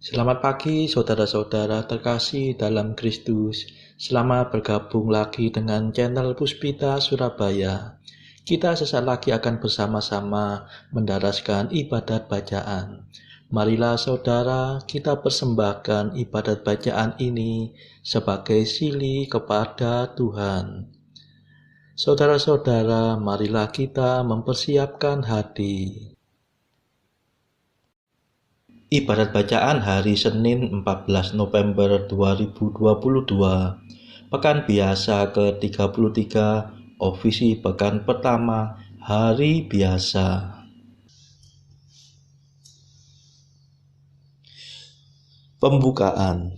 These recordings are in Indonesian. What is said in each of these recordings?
Selamat pagi saudara-saudara terkasih dalam Kristus. Selamat bergabung lagi dengan channel Puspita Surabaya. Kita sesaat lagi akan bersama-sama mendaraskan ibadat bacaan. Marilah saudara, kita persembahkan ibadat bacaan ini sebagai sili kepada Tuhan. Saudara-saudara, marilah kita mempersiapkan hati. Ibadat bacaan hari Senin 14 November 2022, Pekan Biasa ke-33, Ofisi Pekan Pertama, Hari Biasa. Pembukaan.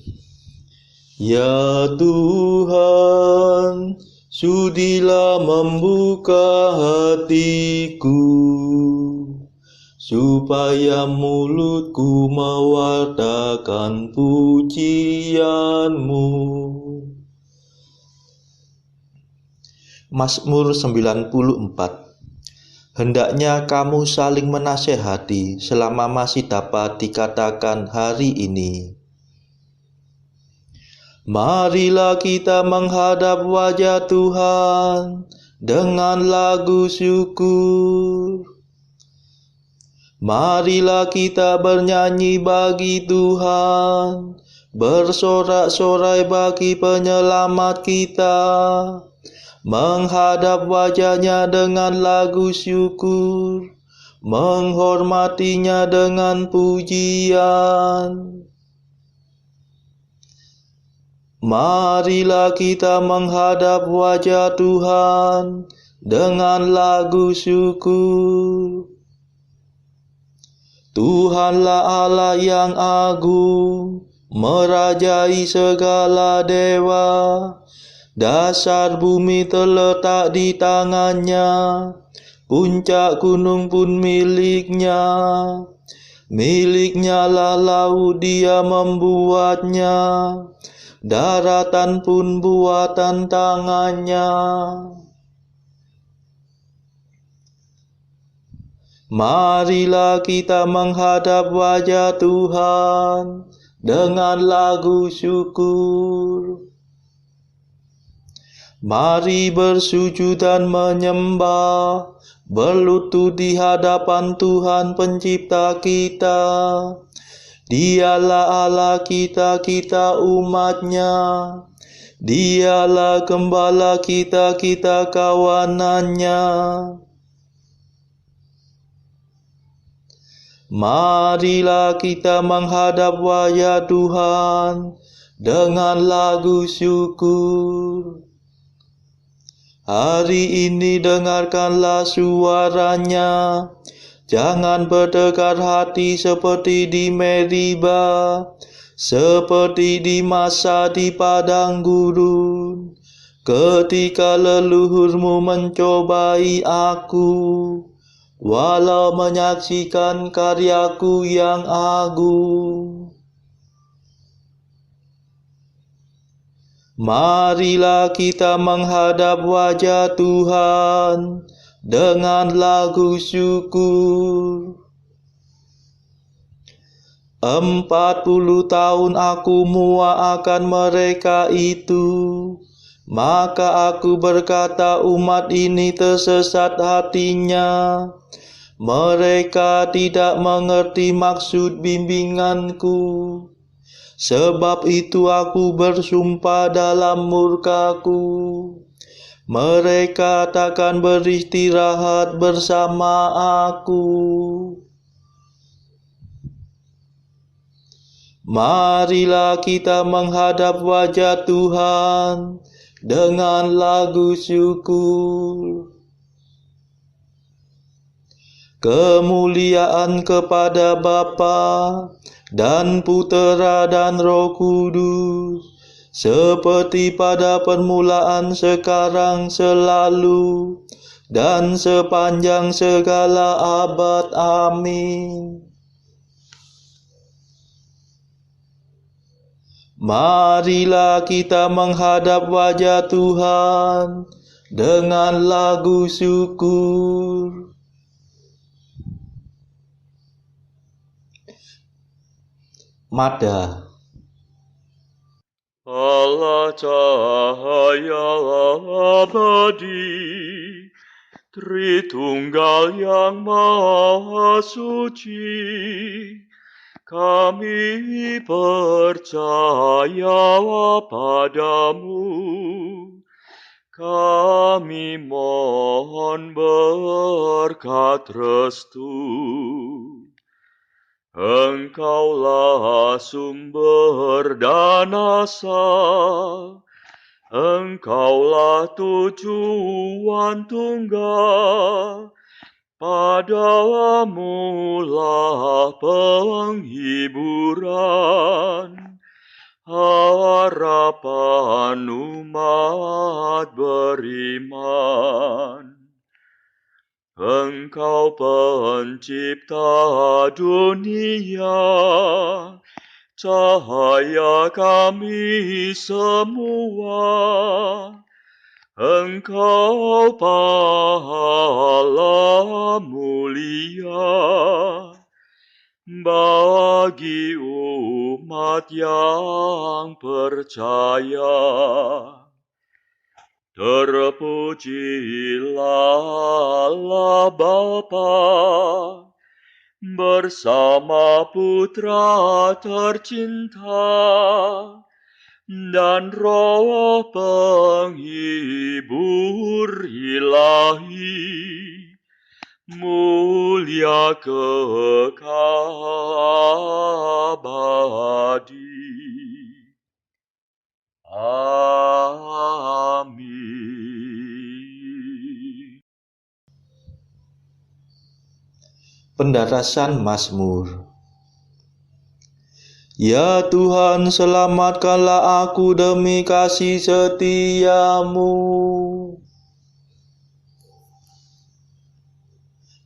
Ya Tuhan, sudilah membuka hatiku, supaya mulutku mewartakan pujian-Mu. Mazmur 94. Hendaknya kamu saling menasehati selama masih dapat dikatakan hari ini. Marilah kita menghadap wajah Tuhan dengan lagu syukur. Marilah kita bernyanyi bagi Tuhan, bersorak-sorai bagi penyelamat kita, menghadap wajah-Nya dengan lagu syukur, menghormatinya dengan pujian. Marilah kita menghadap wajah Tuhan dengan lagu syukur. Tuhanlah Allah yang agung, merajai segala dewa. Dasar bumi terletak di tangan-Nya, puncak gunung pun milik-Nya. Milik-Nya lah laut, Dia membuatnya, daratan pun buatan tangan-Nya. Marilah kita menghadap wajah Tuhan dengan lagu syukur. Mari bersujud dan menyembah, berlutut di hadapan Tuhan Pencipta kita. Dialah Allah kita, kita umat-Nya. Dialah Gembala kita, kita kawanan-Nya. Marilah kita menghadap wajah Tuhan dengan lagu syukur. Hari ini dengarkanlah suara-Nya, jangan berdekat hati seperti di Meriba, seperti di masa di padang gurun, ketika leluhurmu mencobai aku, walau menyaksikan karyaku yang agung. Marilah kita menghadap wajah Tuhan dengan lagu syukur. 40 tahun aku muak akan mereka itu, maka aku berkata umat ini tersesat hatinya. Mereka tidak mengerti maksud bimbinganku. Sebab itu aku bersumpah dalam murkaku, mereka takkan beristirahat bersama aku. Marilah kita menghadap wajah Tuhan dengan lagu syukur. Kemuliaan kepada Bapa dan Putera dan Roh Kudus, seperti pada permulaan, sekarang, selalu, dan sepanjang segala abad. Amin. Marilah kita menghadap wajah Tuhan dengan lagu syukur. Mada. Allah cahaya abadi, Tritunggal yang Maha Suci, kami percaya padamu, kami mohon berkat restu. Engkaulah sumber dan asa, Engkaulah tujuan tunggal, padamu lah penghiburan, harapan umat beriman. Engkau pencipta dunia, cahaya kami semua. Engkau pahala mulia bagi umat yang percaya. Terpujilah Allah Bapa bersama Putra tercinta dan Roh penghibur ilahi, mulia kekal abadi. Amin. Pendarasan Mazmur. Ya Tuhan, selamatkanlah aku demi kasih setiamu.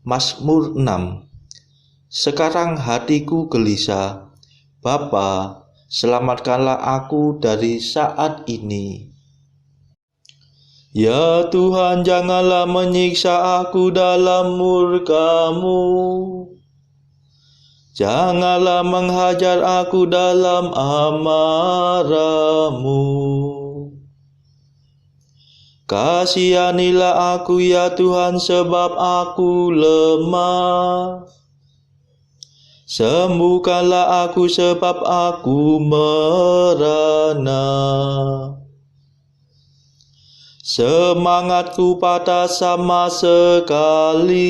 Mazmur 6. Sekarang hatiku gelisah, Bapa, selamatkanlah aku dari saat ini. Ya Tuhan, janganlah menyiksa aku dalam murka-Mu. Janganlah menghajar aku dalam amarah-Mu. Kasihanilah aku ya Tuhan, sebab aku lemah. Sembuhkanlah aku sebab aku merana. Semangatku patah sama sekali.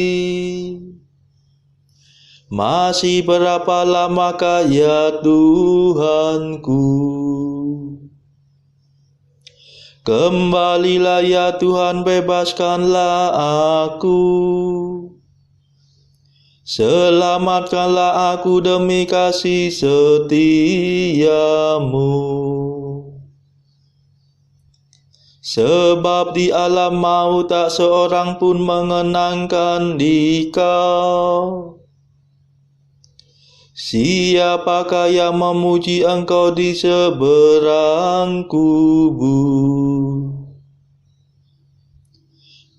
Masih berapa lamakah ya Tuhanku? Kembalilah ya Tuhan, bebaskanlah aku. Selamatkanlah aku demi kasih setiamu. Sebab di alam maut tak seorang pun mengenangkan Dikau. Siapakah yang memuji Engkau di seberang kubur?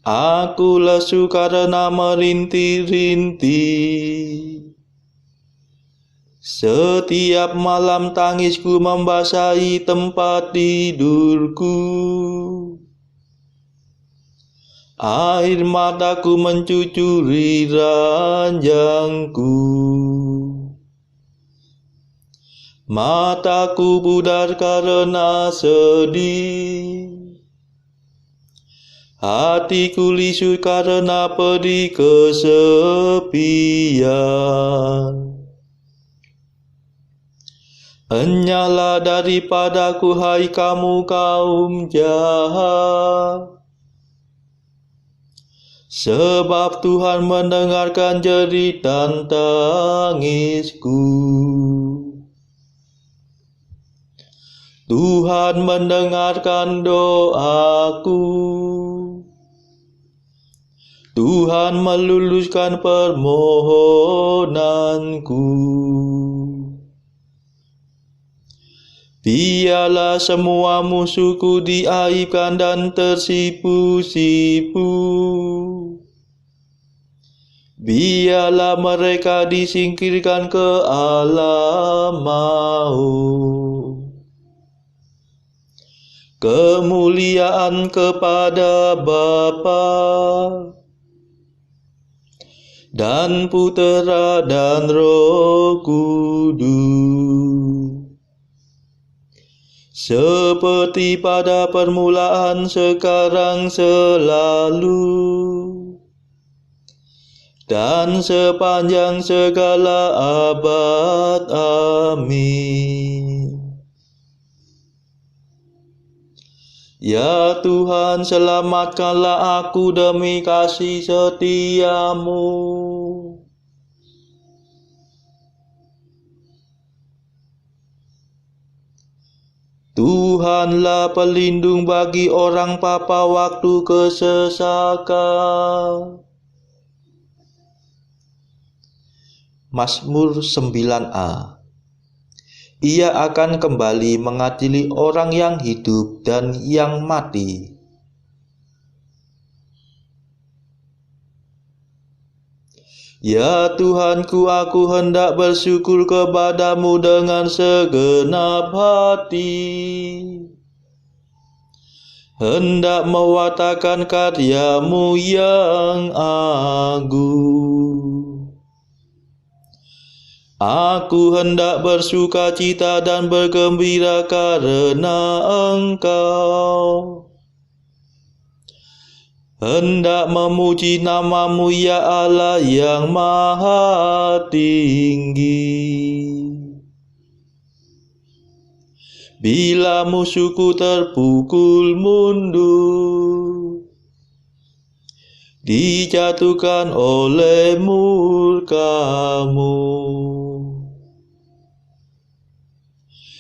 Aku lesu karena merintih-rintih. Setiap malam tangisku membasahi tempat tidurku. Air mataku mencucuri ranjangku. Mataku pudar karena sedih. Hatiku lisu karena pedih kesepian. Enyahlah daripadaku, hai kamu kaum jahat. Sebab Tuhan mendengarkan jerit dan tangisku. Tuhan mendengarkan doaku. Tuhan meluluskan permohonanku. Biarlah semua musuhku diaibkan dan tersipu-sipu. Biarlah mereka disingkirkan ke alam maut. Kemuliaan kepada Bapa dan Putera dan Roh Kudus, seperti pada permulaan, sekarang, selalu, dan sepanjang segala abad. Amin. Ya Tuhan, selamatkanlah aku demi kasih setiamu. Tuhanlah pelindung bagi orang papa waktu kesesakan. Mazmur 9a. Ia akan kembali mengadili orang yang hidup dan yang mati. Ya Tuhanku, aku hendak bersyukur kepadamu dengan segenap hati, hendak mewartakan karyamu yang agung. Aku hendak bersuka cita dan bergembira karena Engkau, hendak memuji namamu ya Allah yang maha tinggi. Bila musuhku terpukul mundur, dijatuhkan oleh murka-Mu,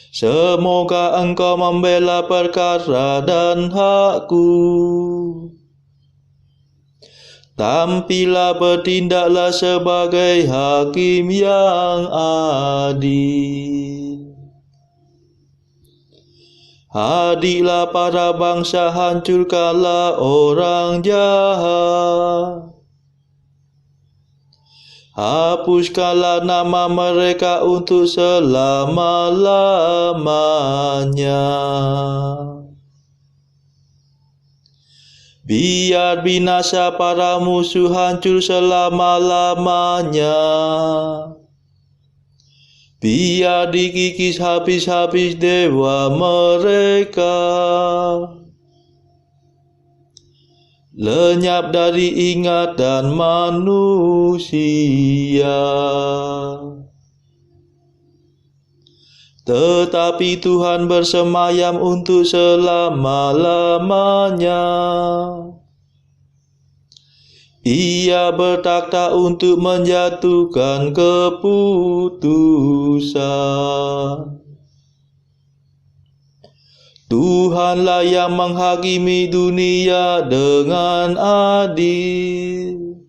semoga Engkau membela perkara dan hakku. Tampillah, bertindaklah sebagai hakim yang adil. Hadiklah para bangsa, hancurkanlah orang jahat. Hapuskanlah nama mereka untuk selama-lamanya. Biar binasa para musuh, hancur selama-lamanya. Biar dikikis habis-habis dewa mereka, lenyap dari ingatan manusia. Tetapi Tuhan bersemayam untuk selama-lamanya. Ia bertakhta untuk menjatuhkan keputusan. Tuhanlah yang menghakimi dunia dengan adil,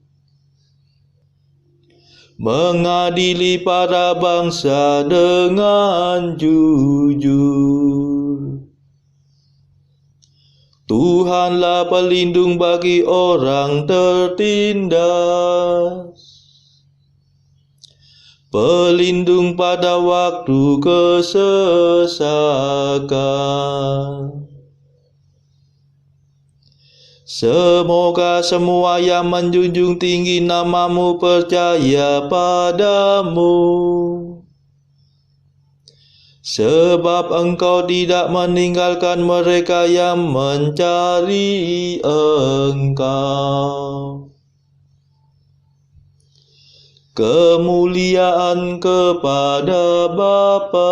mengadili para bangsa dengan jujur. Tuhanlah pelindung bagi orang tertindas, pelindung pada waktu kesesakan. Semoga semua yang menjunjung tinggi namamu percaya padamu, sebab Engkau tidak meninggalkan mereka yang mencari Engkau. Kemuliaan kepada Bapa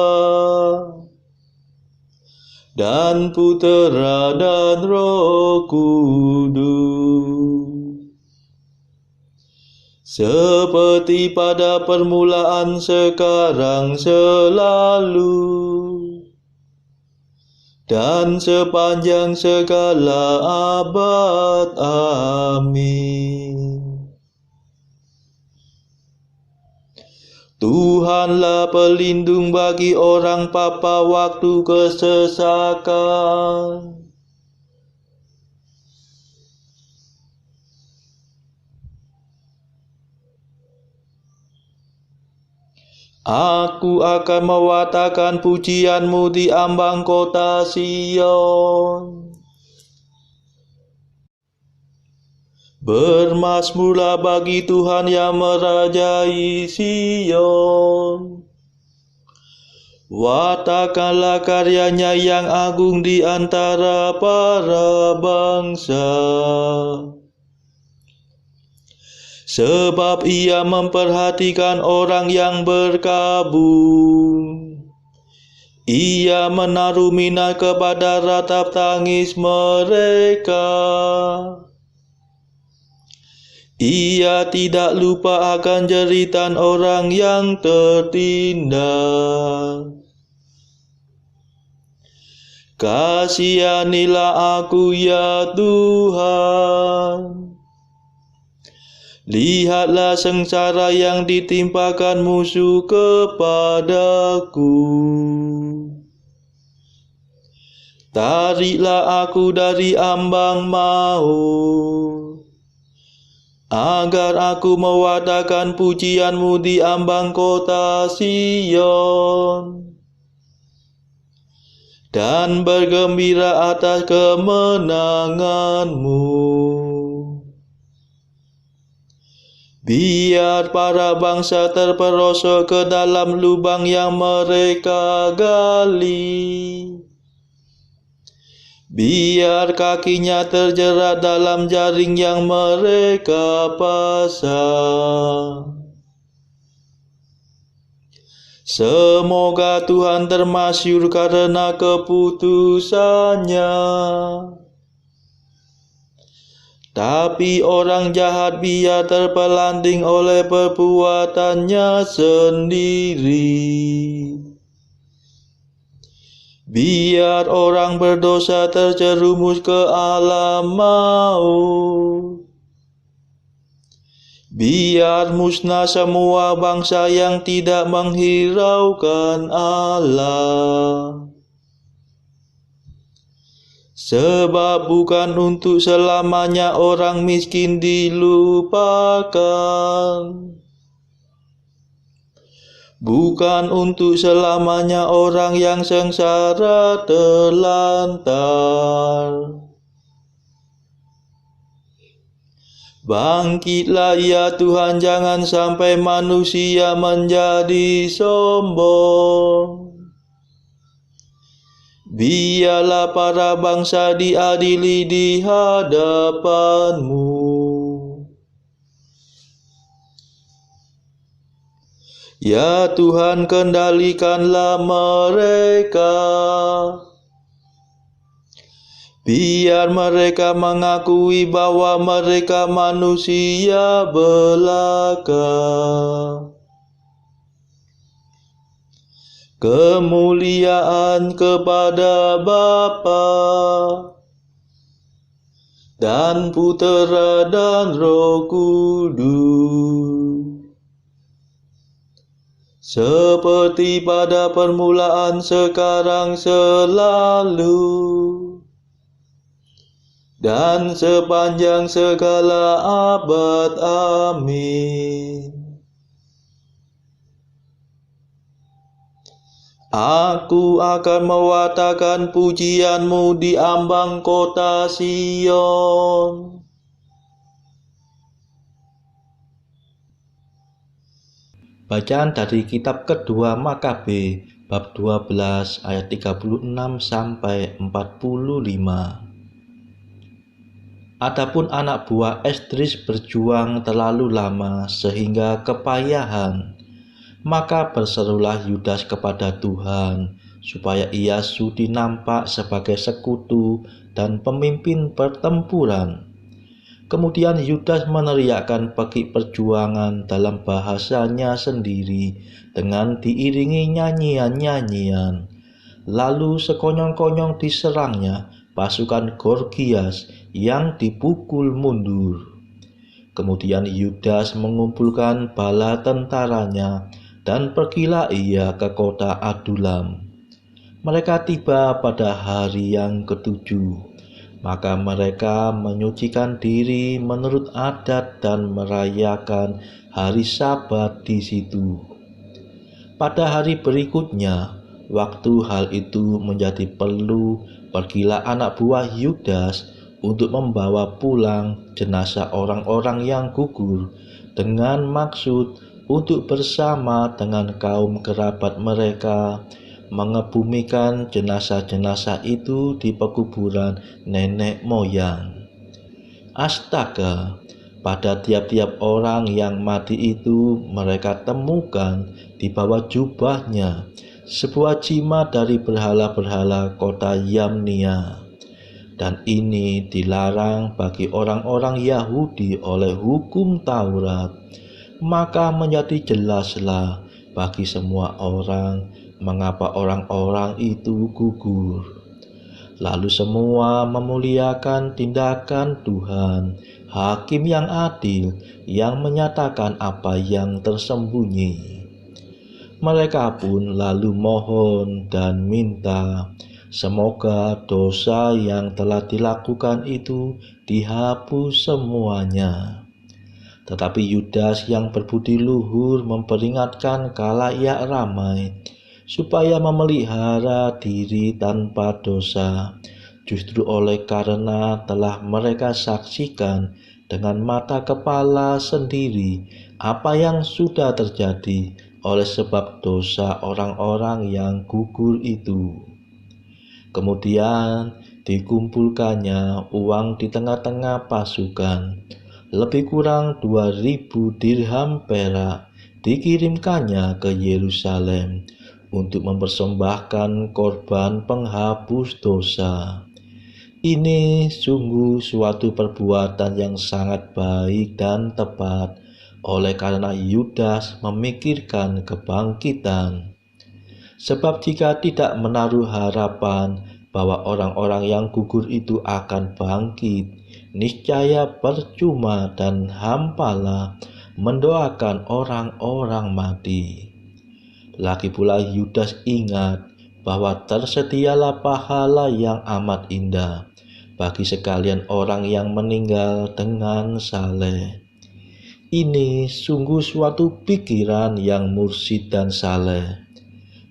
dan Putera dan Roh Kudus, seperti pada permulaan, sekarang, selalu, dan sepanjang segala abad. Amin. Tuhanlah pelindung bagi orang papa waktu kesesakan. Aku akan mewartakan pujian-Mu di ambang kota Sion. Bermazmurlah bagi Tuhan yang merajai Sion. Wartakanlah karyanya yang agung di antara para bangsa. Sebab Ia memperhatikan orang yang berkabung. Ia menaruh minat kepada ratap tangis mereka. Ia tidak lupa akan jeritan orang yang tertindas. Kasihanilah aku ya Tuhan. Lihatlah sengsara yang ditimpakan musuh kepadaku. Tariklah aku dari ambang maut, agar aku mewartakan pujian-Mu di ambang kota Sion, dan bergembira atas kemenangan-Mu. Biar para bangsa terperosok ke dalam lubang yang mereka gali. Biar kakinya terjerat dalam jaring yang mereka pasang. Semoga Tuhan termasyhur karena keputusannya. Tapi orang jahat biar terpelanting oleh perbuatannya sendiri. Biar orang berdosa terjerumus ke alam maut. Biar musnah semua bangsa yang tidak menghiraukan Allah. Sebab bukan untuk selamanya orang miskin dilupakan. Bukan untuk selamanya orang yang sengsara terlantar. Bangkitlah ya Tuhan, jangan sampai manusia menjadi sombong. Biarlah para bangsa diadili di hadapan-Mu. Ya Tuhan, kendalikanlah mereka. Biar mereka mengakui bahwa mereka manusia belaka. Kemuliaan kepada Bapa dan Putera dan Roh Kudus, seperti pada permulaan, sekarang, selalu, dan sepanjang segala abad. Amin. Aku akan mewartakan pujian-Mu di ambang kota Sion. Bacaan dari kitab kedua Makabe, bab 12 ayat 36 sampai 45. Adapun anak buah Esdris berjuang terlalu lama sehingga kepayahan. Maka berserulah Yudas kepada Tuhan, supaya ia sudi nampak sebagai sekutu dan pemimpin pertempuran. Kemudian Yudas meneriakkan pekik perjuangan dalam bahasanya sendiri dengan diiringi nyanyian-nyanyian. Lalu sekonyong-konyong diserangnya pasukan Gorgias yang dipukul mundur. Kemudian Yudas mengumpulkan bala tentaranya dan pergilah ia ke kota Adulam. Mereka tiba pada hari yang ketujuh. Maka mereka menyucikan diri menurut adat dan merayakan hari Sabat di situ. Pada hari berikutnya, waktu hal itu menjadi perlu, pergilah anak buah Yudas untuk membawa pulang jenazah orang-orang yang gugur dengan maksud untuk bersama dengan kaum kerabat mereka mengebumikan jenazah-jenazah itu di pekuburan nenek moyang. Astaga, pada tiap-tiap orang yang mati itu mereka temukan di bawah jubahnya sebuah jimat dari berhala-berhala kota Yamnia. Dan ini dilarang bagi orang-orang Yahudi oleh hukum Taurat. Maka menjadi jelaslah bagi semua orang mengapa orang-orang itu gugur. Lalu semua memuliakan tindakan Tuhan, Hakim yang adil, yang menyatakan apa yang tersembunyi. Mereka pun lalu mohon dan minta, semoga dosa yang telah dilakukan itu dihapus semuanya. Tetapi Yudas yang berbudi luhur memperingatkan khalayak ramai supaya memelihara diri tanpa dosa, justru oleh karena telah mereka saksikan dengan mata kepala sendiri apa yang sudah terjadi oleh sebab dosa orang-orang yang gugur itu. Kemudian dikumpulkannya uang di tengah-tengah pasukan, lebih kurang 2.000 dirham perak dikirimkannya ke Yerusalem untuk mempersembahkan korban penghapus dosa. Ini sungguh suatu perbuatan yang sangat baik dan tepat, oleh karena Yudas memikirkan kebangkitan. Sebab jika tidak menaruh harapan bahwa orang-orang yang gugur itu akan bangkit, niscaya percuma dan hampalah mendoakan orang-orang mati. Lagi pula Yudas ingat bahwa tersedialah pahala yang amat indah bagi sekalian orang yang meninggal dengan saleh. Ini sungguh suatu pikiran yang mursyid dan saleh.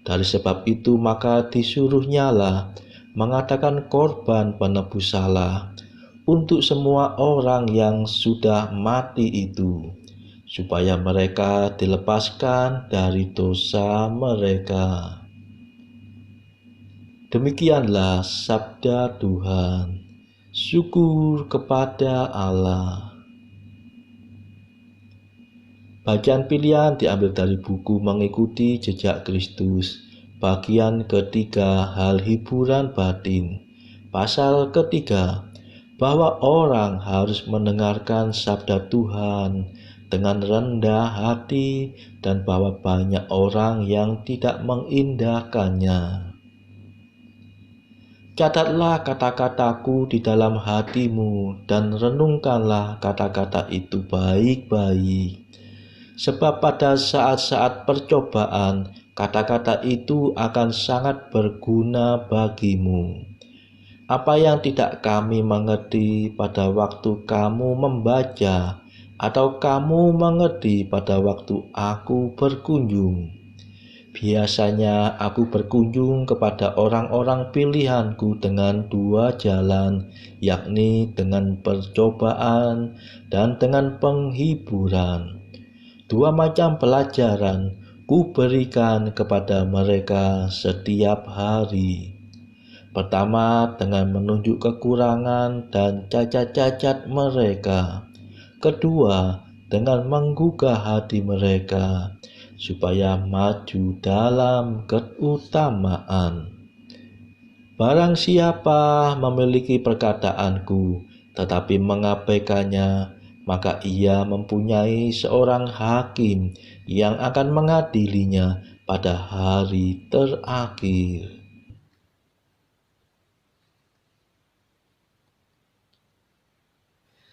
Dari sebab itu maka disuruhnyalah mengadakan korban penebus salah untuk semua orang yang sudah mati itu, supaya mereka dilepaskan dari dosa mereka. Demikianlah sabda Tuhan. Syukur kepada Allah. Bacaan pilihan diambil dari buku Mengikuti Jejak Kristus, bagian ketiga, hal hiburan batin. Pasal ketiga, bahwa orang harus mendengarkan sabda Tuhan dengan rendah hati dan bahwa banyak orang yang tidak mengindahkannya. Catatlah kata-kataku di dalam hatimu dan renungkanlah kata-kata itu baik-baik. Sebab pada saat-saat percobaan, kata-kata itu akan sangat berguna bagimu. Apa yang tidak kami mengerti pada waktu kamu membaca, atau kamu mengerti pada waktu aku berkunjung. Biasanya aku berkunjung kepada orang-orang pilihanku dengan dua jalan, yakni dengan percobaan dan dengan penghiburan. Dua macam pelajaran kuberikan kepada mereka setiap hari. Pertama, dengan menunjuk kekurangan dan cacat-cacat mereka. Kedua, dengan menggugah hati mereka, supaya maju dalam keutamaan. Barang siapa memiliki perkataanku, tetapi mengabaikannya, maka ia mempunyai seorang hakim yang akan mengadilinya pada hari terakhir.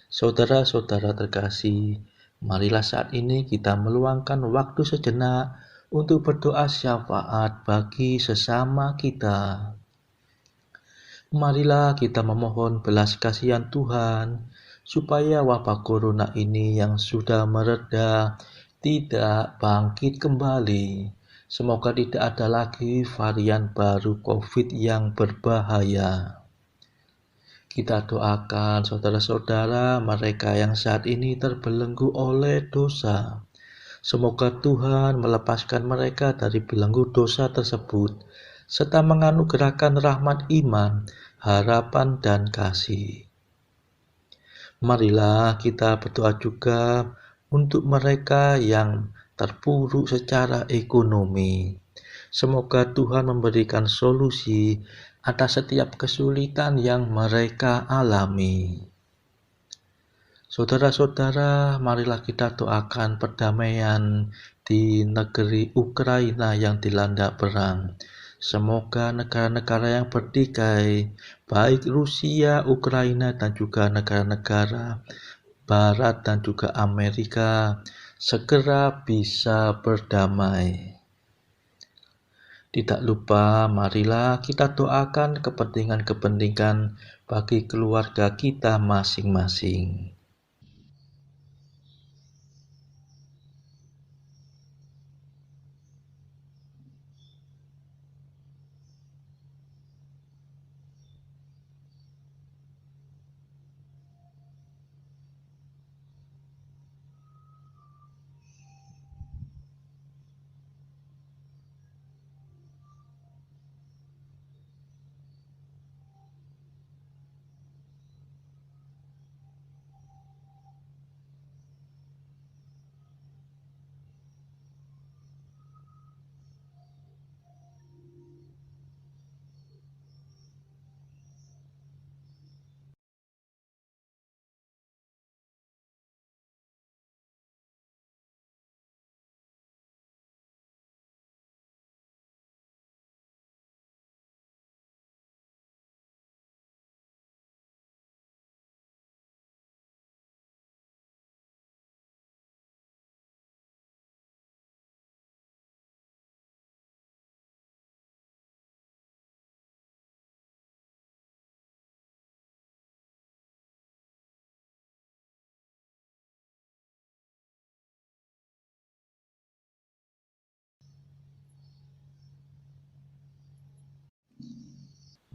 Saudara-saudara terkasih, marilah saat ini kita meluangkan waktu sejenak untuk berdoa syafaat bagi sesama kita. Marilah kita memohon belas kasihan Tuhan, supaya wabah corona ini yang sudah mereda tidak bangkit kembali, Semoga tidak ada lagi varian baru COVID yang berbahaya. Kita doakan saudara-saudara mereka yang saat ini terbelenggu oleh dosa. Semoga Tuhan melepaskan mereka dari belenggu dosa tersebut, serta menganugerahkan rahmat iman, harapan, dan kasih. Marilah kita berdoa juga untuk mereka yang terpuruk secara ekonomi. Semoga Tuhan memberikan solusi atas setiap kesulitan yang mereka alami. Saudara-saudara, marilah kita doakan perdamaian di negeri Ukraina yang dilanda perang. Semoga negara-negara yang bertikai, baik Rusia, Ukraina, dan juga negara-negara Barat dan juga Amerika, segera bisa berdamai. Tidak lupa, marilah kita doakan kepentingan-kepentingan bagi keluarga kita masing-masing.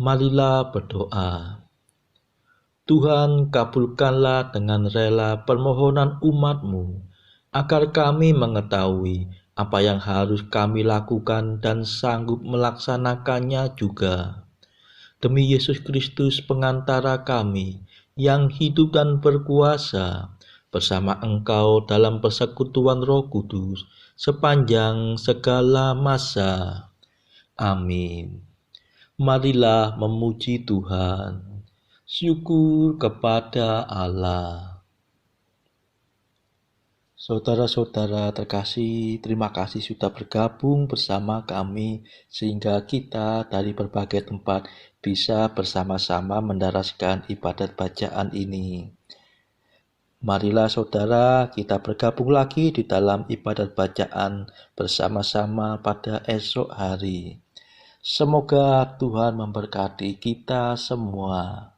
Marilah berdoa. Tuhan, kabulkanlah dengan rela permohonan umat-Mu, agar kami mengetahui apa yang harus kami lakukan dan sanggup melaksanakannya juga. Demi Yesus Kristus pengantara kami, yang hidup dan berkuasa, bersama Engkau dalam persekutuan Roh Kudus, sepanjang segala masa. Amin. Marilah memuji Tuhan. Syukur kepada Allah. Saudara-saudara terkasih, terima kasih sudah bergabung bersama kami sehingga kita dari berbagai tempat bisa bersama-sama mendaraskan ibadat bacaan ini. Marilah saudara kita bergabung lagi di dalam ibadat bacaan bersama-sama pada esok hari. Semoga Tuhan memberkati kita semua.